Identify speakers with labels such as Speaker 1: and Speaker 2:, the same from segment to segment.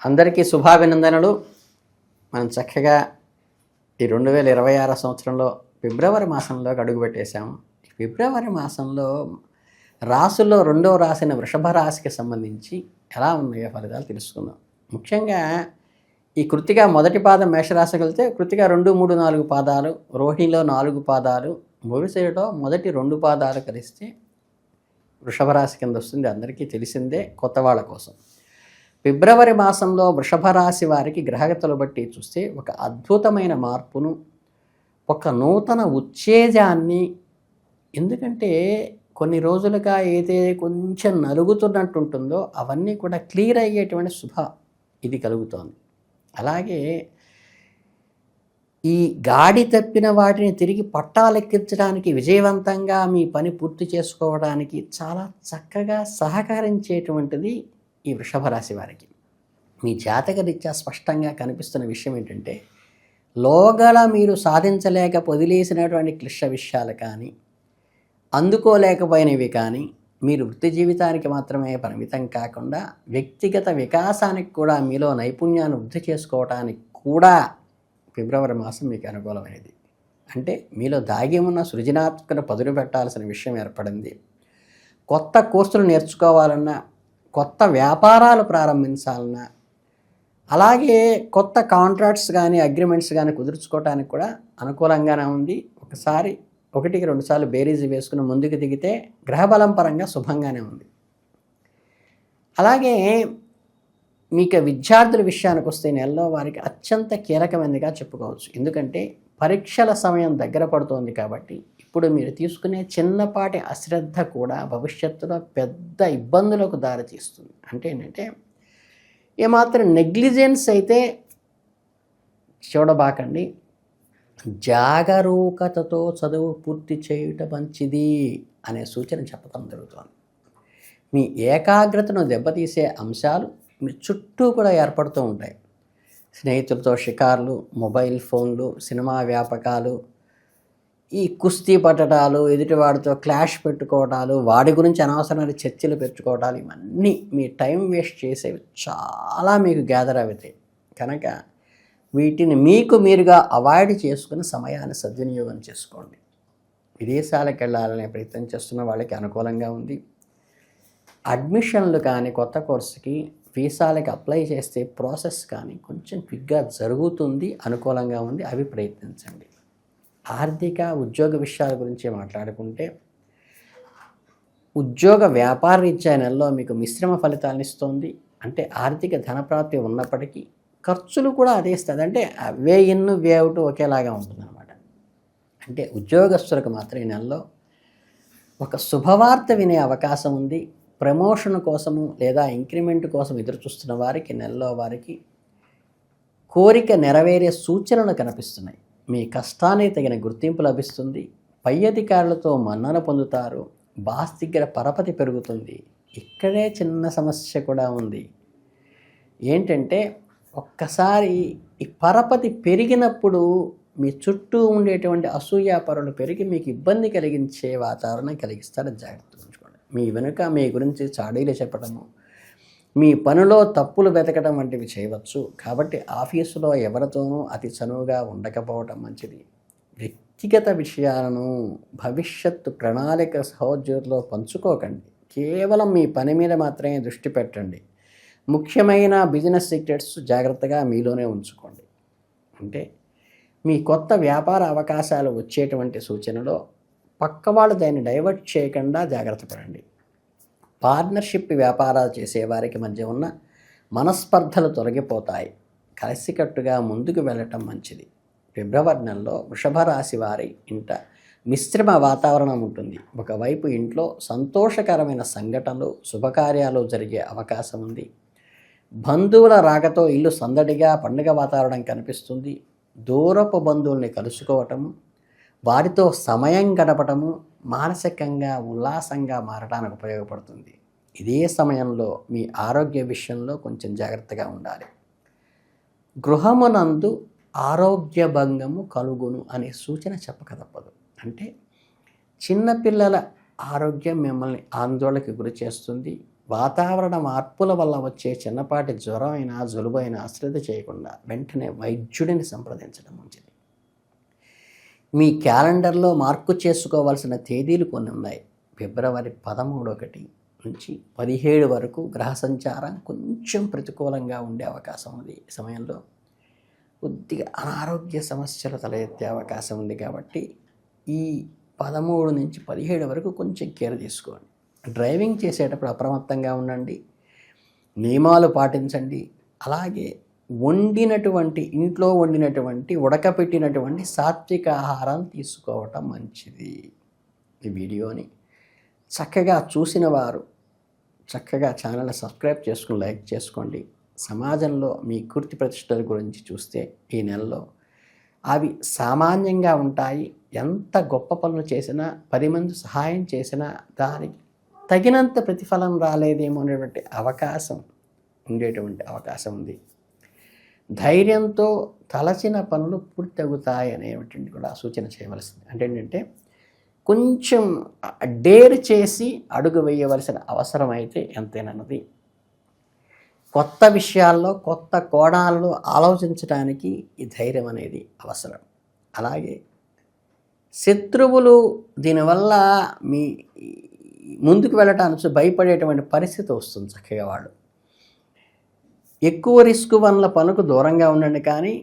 Speaker 1: అందరికీ శుభాభినందనలు. మనం చక్కగా ఈ 2026 సంవత్సరంలో ఫిబ్రవరి మాసంలోకి అడుగుపెట్టేశాము. ఈ ఫిబ్రవరి మాసంలో రాసుల్లో రెండవ రాశిన వృషభ రాశికి సంబంధించి ఎలా ఉన్నాయో ఫలితాలు తెలుసుకుందాం. ముఖ్యంగా ఈ కృత్తిక మొదటి పాదం మేషరాశికి వెళ్తే కృత్తిక 2, 3, 4 పాదాలు, రోహిణిలో 4 పాదాలు, మృగశిరలో మొదటి 2 పాదాలు కలిస్తే వృషభ రాశి కింద వస్తుంది. అందరికీ తెలిసిందే, కొత్త వాళ్ళ కోసం. ఫిబ్రవరి మాసంలో వృషభ రాశి వారికి గ్రహగతులు బట్టి చూస్తే ఒక అద్భుతమైన మార్పును, ఒక నూతన ఉత్తేజాన్ని, ఎందుకంటే కొన్ని రోజులుగా ఏదైతే కొంచెం నలుగుతున్నట్టు ఉంటుందో అవన్నీ కూడా క్లియర్ అయ్యేటువంటి శుభ ఇది కలుగుతోంది. అలాగే ఈ గాడి తప్పిన వాటిని తిరిగి పట్టాలెక్కించడానికి, విజయవంతంగా మీ పని పూర్తి చేసుకోవడానికి చాలా చక్కగా సహకరించేటువంటిది ఈ వృషభ రాశి వారికి. మీ జాతక రీత్యా స్పష్టంగా కనిపిస్తున్న విషయం ఏంటంటే, లోగల మీరు సాధించలేక వదిలేసినటువంటి క్లిష్ట విషయాలు కానీ, అందుకోలేకపోయినవి కానీ, మీరు వృత్తి జీవితానికి మాత్రమే పరిమితం కాకుండా వ్యక్తిగత వికాసానికి కూడా, మీలో నైపుణ్యాన్ని వృద్ధి చేసుకోవడానికి కూడా ఫిబ్రవరి మాసం మీకు అనుకూలమైనది. అంటే మీలో దాగి ఉన్న సృజనాత్మకత పదును పెట్టాల్సిన విషయం ఏర్పడింది. కొత్త కోర్సులు నేర్చుకోవాలన్నా, కొత్త వ్యాపారాలు ప్రారంభించాలన్నా, అలాగే కొత్త కాంట్రాక్ట్స్ కానీ అగ్రిమెంట్స్ కానీ కుదుర్చుకోవడానికి కూడా అనుకూలంగానే ఉంది. ఒకసారి 1-2 సార్లు బేరీజు వేసుకుని ముందుకు దిగితే గ్రహబలం పరంగా శుభంగానే ఉంది. అలాగే మీకు విద్యార్థుల విషయానికి వస్తే నెలలో వారికి అత్యంత కీలకమైనదిగా చెప్పుకోవచ్చు. ఎందుకంటే పరీక్షల సమయం దగ్గర పడుతోంది కాబట్టి ఇప్పుడు మీరు తీసుకునే చిన్నపాటి అశ్రద్ధ కూడా భవిష్యత్తులో పెద్ద ఇబ్బందులకు దారితీస్తుంది. అంటే ఏంటంటే, ఏమాత్రం నెగ్లిజెన్స్ అయితే చూడబాకండి. జాగరూకతతో చదువు పూర్తి చేయటం మంచిది అనే సూచన చెప్పడం జరుగుతుంది. మీ ఏకాగ్రతను దెబ్బతీసే అంశాలు మీ చుట్టూ కూడా ఏర్పడుతూ ఉంటాయి. స్నేహితులతో షికార్లు, మొబైల్ ఫోన్లు, సినిమా వ్యాపకాలు, ఈ కుస్తీ పట్టడాలు, ఎదుటివాడితో క్లాష్ పెట్టుకోవడాలు, వాడి గురించి అనవసరమైన చర్చలు పెట్టుకోవడాలు, ఇవన్నీ మీ టైం వేస్ట్ చేసేవి చాలా మీకు గ్యాదర్ అవుతాయి. కనుక వీటిని మీకు మీరుగా అవాయిడ్ చేసుకుని సమయాన్ని సద్వినియోగం చేసుకోండి. విదేశాలకు వెళ్ళాలనే ప్రయత్నం చేస్తున్న వాళ్ళకి అనుకూలంగా ఉంది. అడ్మిషన్లు కానీ కొత్త కోర్సుకి వీసాలకి అప్లై చేస్తే ప్రాసెస్ కానీ కొంచెం క్విక్గా జరుగుతుంది, అనుకూలంగా ఉంది. అవి ప్రయత్నించండి. ఆర్థిక ఉద్యోగ విషయాల గురించి మాట్లాడుకుంటే, ఉద్యోగ వ్యాపార రీత్యా నెలలో మీకు మిశ్రమ ఫలితాలను ఇస్తుంది. అంటే ఆర్థిక ధనప్రాప్తి ఉన్నప్పటికీ ఖర్చులు కూడా అదే ఇస్తుంది. అంటే వే ఇన్ వే అవుట్ ఒకేలాగా ఉంటుందన్నమాట. అంటే ఉద్యోగస్తులకు మాత్రం ఈ నెలలో ఒక శుభవార్త వినే అవకాశం ఉంది. ప్రమోషన్ కోసము లేదా ఇంక్రిమెంట్ కోసం ఎదురు చూస్తున్న వారికి నెలలో వారికి కోరిక నెరవేరే సూచనలు కనిపిస్తున్నాయి. మీ కష్టానికి తగిన గుర్తింపు లభిస్తుంది. పై అధికారులతో మన్నన పొందుతారు. బాస్ దగ్గర పరపతి పెరుగుతుంది. ఇక్కడే చిన్న సమస్య కూడా ఉంది. ఏంటంటే, ఒక్కసారి ఈ పరపతి పెరిగినప్పుడు మీ చుట్టూ ఉండేటువంటి అసూయాపరులు పెరిగి మీకు ఇబ్బంది కలిగించే వాతావరణం కలిగిస్తారని జాగ్రత్త ఉంచుకోండి. మీ వెనుక మీ గురించి చాడీలు చెప్పడము, మీ పనిలో తప్పులు వెతకడం వంటివి చేయవచ్చు. కాబట్టి ఆఫీసులో ఎవరితోనూ అతి చనువుగా ఉండకపోవటం మంచిది. వ్యక్తిగత విషయాలను భవిష్యత్తు ప్రణాళిక సహోద్యోగులతో పంచుకోకండి. కేవలం మీ పని మీద మాత్రమే దృష్టి పెట్టండి. ముఖ్యమైన బిజినెస్ సీక్రెట్స్ జాగ్రత్తగా మీలోనే ఉంచుకోండి. అంటే మీ కొత్త వ్యాపార అవకాశాలు వచ్చేటువంటి సూచనలో పక్కవాళ్ళు దాన్ని డైవర్ట్ చేయకుండా జాగ్రత్త పడండి. పార్ట్నర్షిప్ వ్యాపారాలు చేసేవారికి మధ్య ఉన్న మనస్పర్ధలు తొలగిపోతాయి. కలిసికట్టుగా ముందుకు వెళ్ళటం మంచిది. ఫిబ్రవరి నెలలో వృషభ రాశి వారి ఇంట మిశ్రమ వాతావరణం ఉంటుంది. ఒకవైపు ఇంట్లో సంతోషకరమైన సంఘటనలు, శుభకార్యాలు జరిగే అవకాశం ఉంది. బంధువుల రాకతో ఇల్లు సందడిగా పండుగ వాతావరణం కనిపిస్తుంది. దూరపు బంధువుల్ని కలుసుకోవటము, వారితో సమయం గడపటము మానసికంగా ఉల్లాసంగా మారడానికి ఉపయోగపడుతుంది. ఇదే సమయంలో మీ ఆరోగ్య విషయంలో కొంచెం జాగ్రత్తగా ఉండాలి. గృహమునందు ఆరోగ్య భంగము కలుగును అనే సూచన చెప్పక తప్పదు. అంటే చిన్నపిల్లల ఆరోగ్యం మిమ్మల్ని ఆందోళనకి గురి చేస్తుంది. వాతావరణ మార్పుల వల్ల వచ్చే చిన్నపాటి జ్వరం అయినా జలుబు అయినా అశ్రద్ధ చేయకుండా వెంటనే వైద్యుడిని సంప్రదించడం మంచిది. మీ క్యాలెండర్లో మార్కు చేసుకోవాల్సిన తేదీలు కొన్ని ఉన్నాయి. ఫిబ్రవరి 13 నుంచి 17 వరకు గ్రహ సంచారం కొంచెం ప్రతికూలంగా ఉండే అవకాశం ఉంది. ఈ సమయంలో కొద్దిగా అనారోగ్య సమస్యలు తలెత్తే అవకాశం ఉంది. కాబట్టి ఈ 13 నుంచి 17 వరకు కొంచెం కేర్ తీసుకోండి. డ్రైవింగ్ చేసేటప్పుడు అప్రమత్తంగా ఉండండి, నియమాలు పాటించండి. అలాగే ఇంట్లో వండినటువంటి ఉడకపెట్టినటువంటి సాత్విక ఆహారం తీసుకోవటం మంచిది. ఈ వీడియోని చక్కగా చూసిన వారు చక్కగా ఛానల్ని సబ్స్క్రైబ్ చేసుకుని లైక్ చేసుకోండి. సమాజంలో మీ కీర్తి ప్రతిష్టల గురించి చూస్తే ఈ నెలలో అవి సామాన్యంగా ఉంటాయి. ఎంత గొప్ప పనులు చేసినా 10 మంది సహాయం చేసినా దానికి తగినంత ప్రతిఫలం రాలేదేమో అనేటువంటి ఉండేటువంటి అవకాశం ఉంది. ధైర్యంతో తలచిన పనులు పూర్తవుతాయి అనేటువంటి కూడా సూచన చేయవలసింది. అంటే ఏంటంటే కొంచెం డేర్ చేసి అడుగు వేయవలసిన అవసరం అయితే ఎంతైనది. కొత్త విషయాల్లో కొత్త కోణాలను ఆలోచించడానికి ఈ ధైర్యం అనేది అవసరం. అలాగే శత్రువులు దీనివల్ల మీ ముందుకు వెళ్ళటానికి భయపడేటువంటి పరిస్థితి వస్తుంది. చక్కగా వాళ్ళు ఎక్కువ రిస్క్ వల్ల పనులకు దూరంగా ఉండండి, కానీ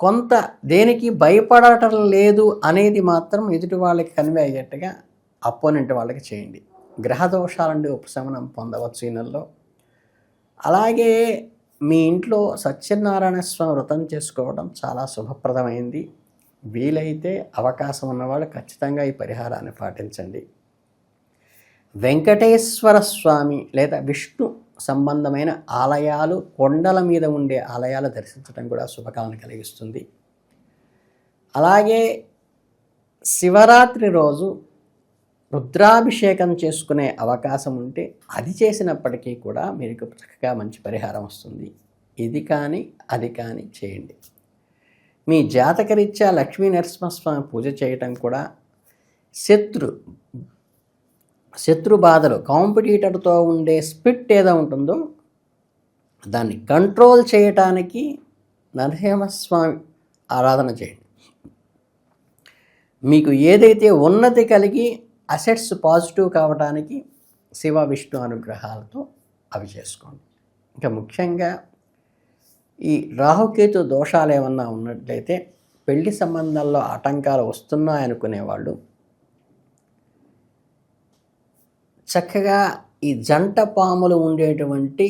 Speaker 1: కొంత దేనికి భయపడటం లేదు అనేది మాత్రం ఎదుటి వాళ్ళకి కన్వే అయ్యేట్టుగా అపోనెంట్ వాళ్ళకి చేయండి. గ్రహ దోషాల నుండి ఉపశమనం పొందవచ్చు ఈ నెలలో. అలాగే మీ ఇంట్లో సత్యనారాయణ స్వామి వ్రతం చేసుకోవడం చాలా శుభప్రదమైంది. వీలైతే అవకాశం ఉన్నవాళ్ళు ఖచ్చితంగా ఈ పరిహారాన్ని పాటించండి. వెంకటేశ్వర స్వామి లేదా విష్ణు సంబంధమైన ఆలయాలు, కొండల మీద ఉండే ఆలయాలు దర్శించడం కూడా శుభకాలను కలిగిస్తుంది. అలాగే శివరాత్రి రోజు రుద్రాభిషేకం చేసుకునే అవకాశం ఉంటే అది చేసినప్పటికీ కూడా మీకు చక్కగా మంచి పరిహారం వస్తుంది. ఇది కానీ అది కానీ చేయండి. మీ జాతకరీత్యా లక్ష్మీ నరసింహస్వామి పూజ చేయటం కూడా శత్రు బాధలు, కాంపిటీటర్తో ఉండే స్పిట్ ఏదో ఉంటుందో దాన్ని కంట్రోల్ చేయటానికి నరసింహస్వామి ఆరాధన చేయండి. మీకు ఏదైతే ఉన్నతి కలిగి అసెట్స్ పాజిటివ్ కావడానికి శివ విష్ణు అనుగ్రహాలతో అవి చేసుకోండి. ఇంకా ముఖ్యంగా ఈ రాహుకేతు దోషాలు ఏమన్నా ఉన్నట్లయితే పెళ్లి సంబంధాల్లో ఆటంకాలు వస్తున్నాయనుకునేవాళ్ళు చక్కగా ఈ జంట పాములు ఉండేటువంటి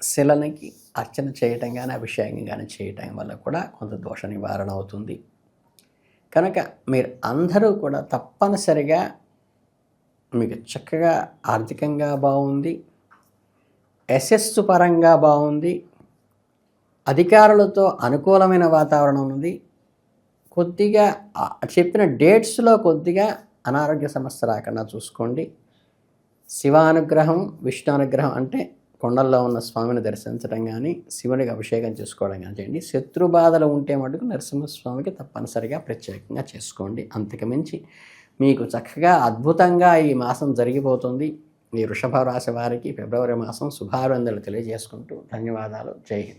Speaker 1: శిలనికి అర్చన చేయటం కానీ అభిషేకం కానీ చేయటం వల్ల కూడా కొంత దోష నివారణ అవుతుంది. కనుక మీరు అందరూ కూడా తప్పనిసరిగా మీకు చక్కగా ఆర్థికంగా బాగుంది, యశస్సు పరంగా బాగుంది, అధికారులతో అనుకూలమైన వాతావరణం ఉంది. కొద్దిగా చెప్పిన డేట్స్లో కొద్దిగా అనారోగ్య సమస్య రాకుండా చూసుకోండి. శివానుగ్రహం, విష్ణు అనుగ్రహం అంటే కొండల్లో ఉన్న స్వామిని దర్శించడం కానీ శివునికి అభిషేకం చేసుకోవడం కానీ చేయండి. శత్రు బాధలు ఉంటే మటుకు నరసింహస్వామికి తప్పనిసరిగా ప్రత్యేకంగా చేసుకోండి. అంతకుమించి మీకు చక్కగా అద్భుతంగా ఈ మాసం జరిగిపోతుంది. ఈ వృషభ రాశి వారికి ఫిబ్రవరి మాసం శుభాభినందనలు తెలియజేసుకుంటూ ధన్యవాదాలు. జై హింద్.